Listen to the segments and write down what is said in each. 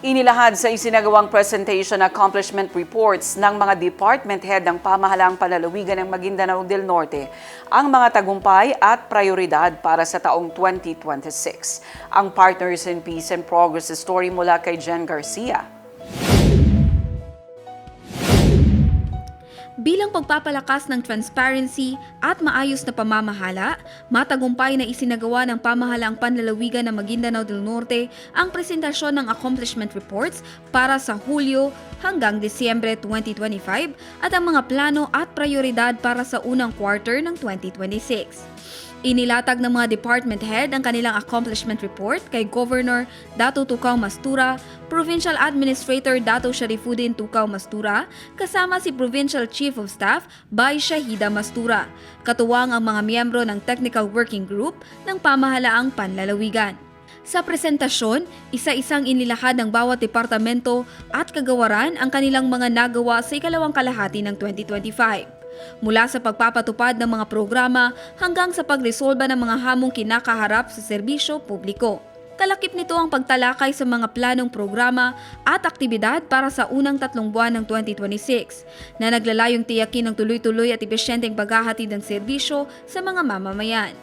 Inilahad sa isinagawang presentation accomplishment reports ng mga department head ng pamahalaang panlalawigan ng Maguindanao del Norte ang mga tagumpay at prioridad para sa taong 2026. Ang Partners in Peace and Progress story mula kay Jen Garcia. Bilang pagpapalakas ng transparency at maayos na pamamahala, matagumpay na isinagawa ng pamahalaang panlalawigan ng Maguindanao del Norte ang presentasyon ng accomplishment reports para sa Hulyo hanggang Disyembre 2025 at ang mga plano at prioridad para sa unang quarter ng 2026. Inilatag ng mga department head ang kanilang accomplishment report kay Governor Dato Tukaw Mastura, Provincial Administrator Dato Sharifuddin Tukaw Mastura, kasama si Provincial Chief of Staff Bay Shahida Mastura, katuwang ang mga miyembro ng Technical Working Group ng Pamahalaang Panlalawigan. Sa presentasyon, isa-isang inilahad ng bawat departamento at kagawaran ang kanilang mga nagawa sa ikalawang kalahati ng 2025. Mula sa pagpapatupad ng mga programa hanggang sa pagresolba ng mga hamong kinakaharap sa serbisyo publiko. Kalakip nito ang pagtalakay sa mga planong programa at aktibidad para sa unang 3 buwan ng 2026 na naglalayong tiyakin ng tuloy-tuloy at epesyenteng paghahatid ng serbisyo sa mga mamamayan.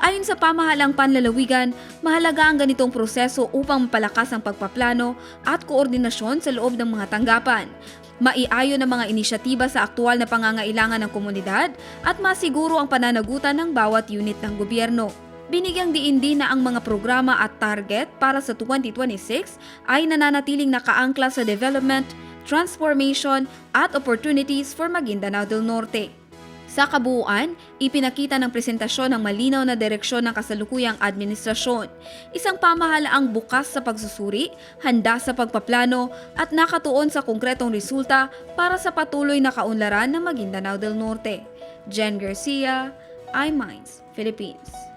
Ayon sa pamahalaang panlalawigan, mahalaga ang ganitong proseso upang mapalakas ang pagpaplano at koordinasyon sa loob ng mga tanggapan, maiayon ang mga inisyatiba sa aktual na pangangailangan ng komunidad at masiguro ang pananagutan ng bawat unit ng gobyerno. Binigyang diin din na ang mga programa at target para sa 2026 ay nananatiling nakaangkla sa development, transformation at opportunities for Maguindanao del Norte. Sa kabuuan, ipinakita ng presentasyon ang malinaw na direksyon ng kasalukuyang administrasyon, isang pamahalaang bukas sa pagsusuri, handa sa pagpaplano at nakatuon sa konkretong resulta para sa patuloy na kaunlaran ng Maguindanao del Norte. Jen Garcia, iMinds, Philippines.